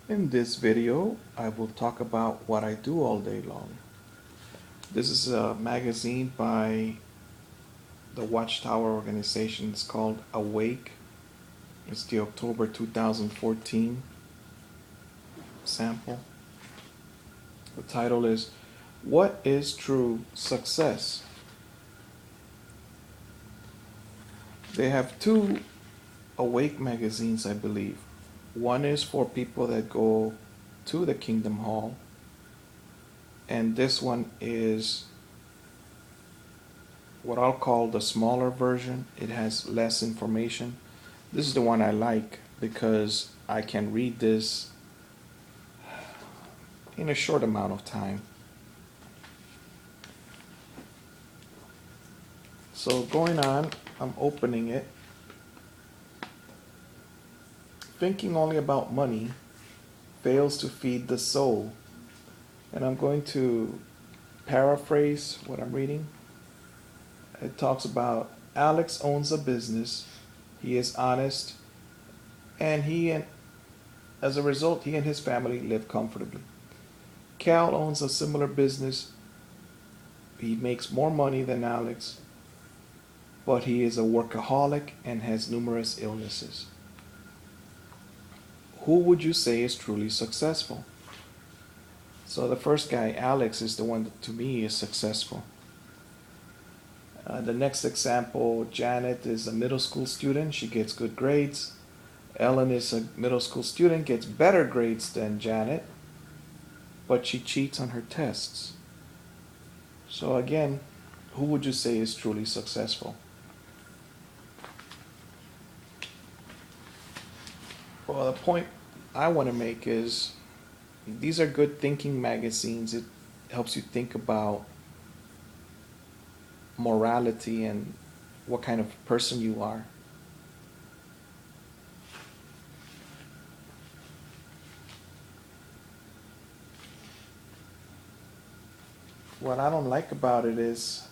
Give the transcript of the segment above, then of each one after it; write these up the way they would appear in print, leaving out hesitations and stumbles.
In this video, I will talk about what I do all day long. This is a magazine by the Watchtower organization. It's called Awake. It's the October 2014 sample. The title is What is True Success? They have two Awake magazines, I believe. One is for people that go to the Kingdom Hall, and this one is what I'll call the smaller version. It has less information. This is the one I like because I can read this in a short amount of time. So going on, I'm opening it. Thinking only about money fails to feed the soul. And I'm going to paraphrase what I'm reading. It talks about Alex owns a business. He is honest, and as a result, he and his family live comfortably. Cal owns a similar business. He makes more money than Alex, but he is a workaholic and has numerous illnesses. Who would you say is truly successful? So the first guy, Alex, is the one that to me is successful. The next example, Janet is a middle school student. She gets good grades. Ellen is a middle school student, gets better grades than Janet, but she cheats on her tests. So again, who would you say is truly successful? Well, the point I want to make is these are good thinking magazines. It helps you think about morality and what kind of person you are. What I don't like about it is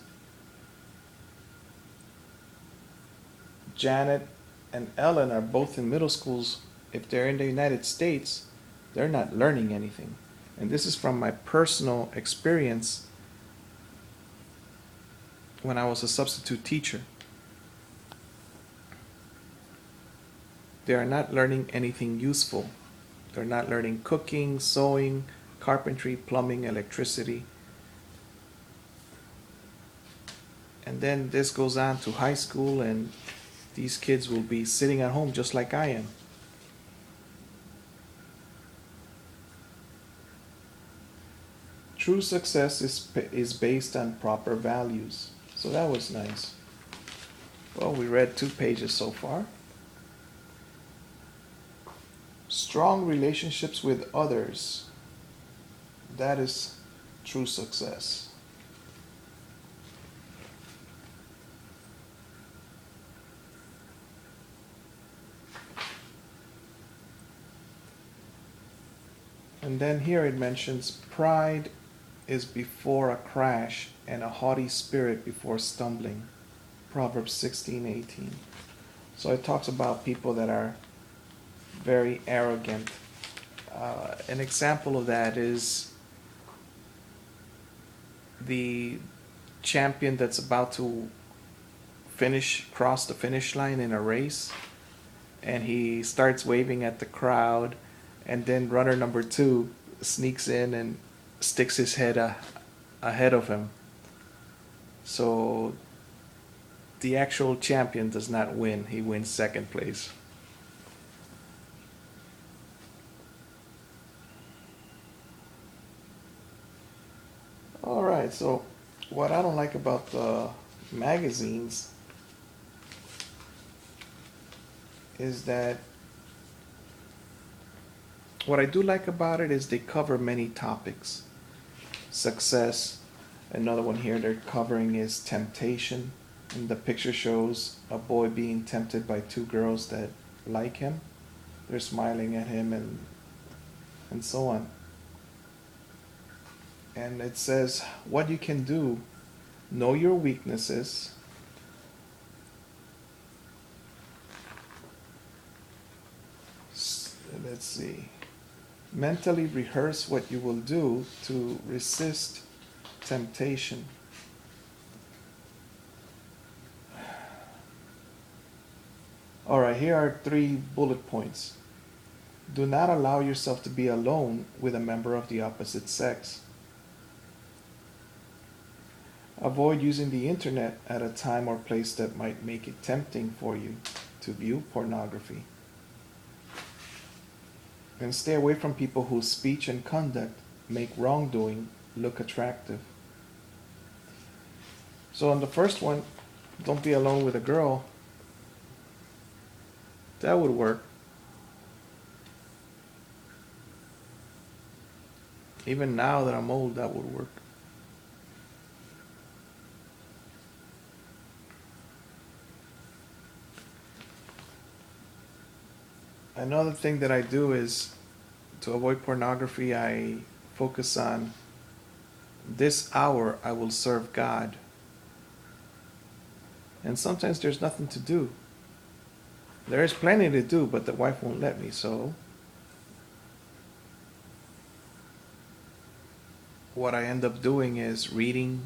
Janet and Ellen are both in middle schools. If they're in the United States, they're not learning anything. And this is from my personal experience when I was a substitute teacher. They are not learning anything useful. They're not learning cooking, sewing, carpentry, plumbing, electricity. And then this goes on to high school, and these kids will be sitting at home just like I am. True success is based on proper values. So that was nice. Well, we read 2 pages so far. Strong relationships with others. That is true success. And then here it mentions pride is before a crash and a haughty spirit before stumbling. Proverbs 16:18. So it talks about people that are very arrogant. An example of that is the champion that's about to cross the finish line in a race, and he starts waving at the crowd, and then runner number two sneaks in and sticks his head ahead of him. So the actual champion does not win, he wins second place. All right, so what I don't like about the magazines is that what I do like about it is they cover many topics. Success, another one here they're covering is temptation. And the picture shows a boy being tempted by two girls that like him. They're smiling at him and so on. And it says what you can do, know your weaknesses. Let's see. Mentally rehearse what you will do to resist temptation. All right, here are 3 bullet points. Do not allow yourself to be alone with a member of the opposite sex. Avoid using the internet at a time or place that might make it tempting for you to view pornography. And stay away from people whose speech and conduct make wrongdoing look attractive. So on the first one, don't be alone with a girl. That would work. Even now that I'm old, that would work. Another thing that I do is to avoid pornography, I focus on this hour I will serve God. And sometimes there's nothing to do. There is plenty to do, but the wife won't let me, so what I end up doing is reading,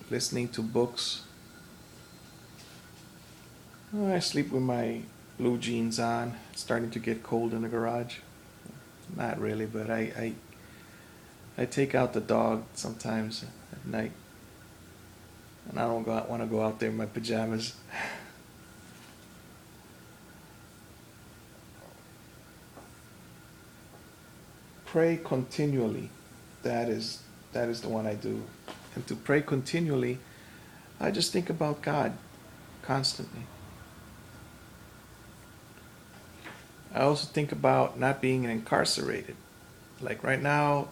listening to books. I sleep with my blue jeans on. It's starting to get cold in the garage. Not really, but I take out the dog sometimes at night. And I don't want to go out there in my pajamas. Pray continually. That is the one I do. And to pray continually, I just think about God constantly. I also think about not being incarcerated. Like right now,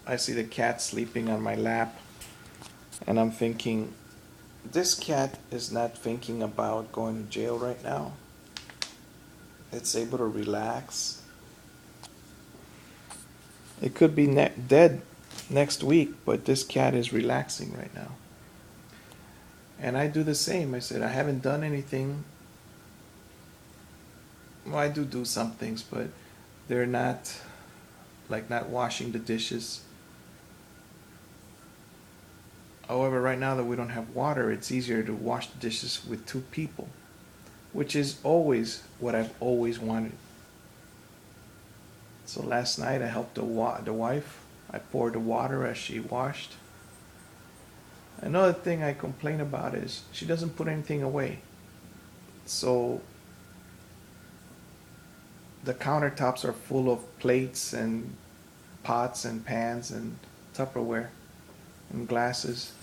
I see the cat sleeping on my lap, and I'm thinking, this cat is not thinking about going to jail right now. It's able to relax. It could be dead next week, but this cat is relaxing right now. And I do the same. I said, I haven't done anything. Well, I do some things, but they're not, like not washing the dishes. However, right now that we don't have water, it's easier to wash the dishes with 2 people, which is always what I've always wanted. So last night I helped the wife. I poured the water as she washed. Another thing I complain about is she doesn't put anything away. So the countertops are full of plates and pots and pans and Tupperware and glasses.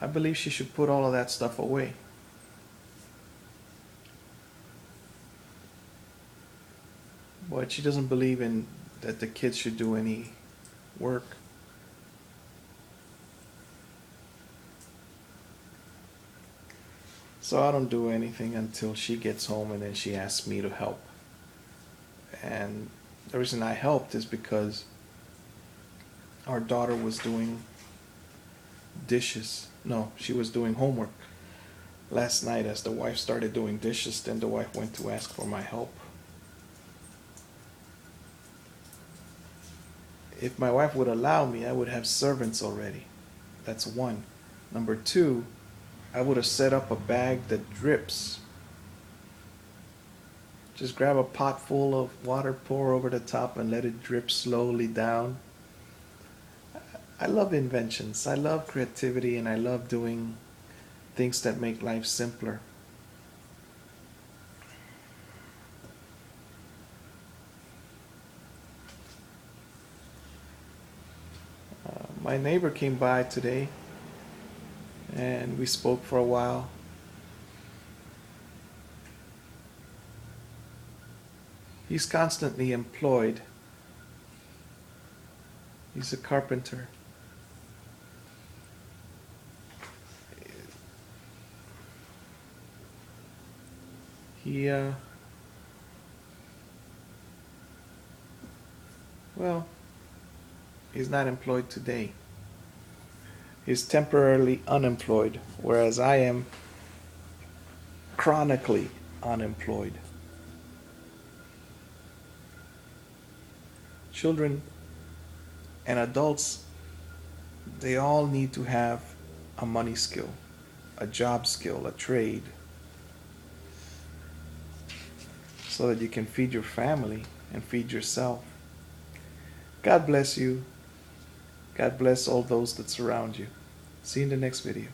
I believe she should put all of that stuff away. But she doesn't believe in that the kids should do any work. So I don't do anything until she gets home, and then she asks me to help. And the reason I helped is because our daughter was doing dishes. No, she was doing homework. Last night, as the wife started doing dishes, then the wife went to ask for my help. If my wife would allow me, I would have servants already. That's one. Number 2, I would have set up a bag that drips. Just grab a pot full of water, pour over the top, and let it drip slowly down. I love inventions. I love creativity, and I love doing things that make life simpler. My neighbor came by today, and we spoke for a while. He's constantly employed. He's a carpenter. He, well, he's not employed today. He's temporarily unemployed, whereas I am chronically unemployed. children and adults, they all need to have a money skill, a job skill, a trade, so that you can feed your family and feed yourself. God bless you. God bless all those that surround you. See you in the next video.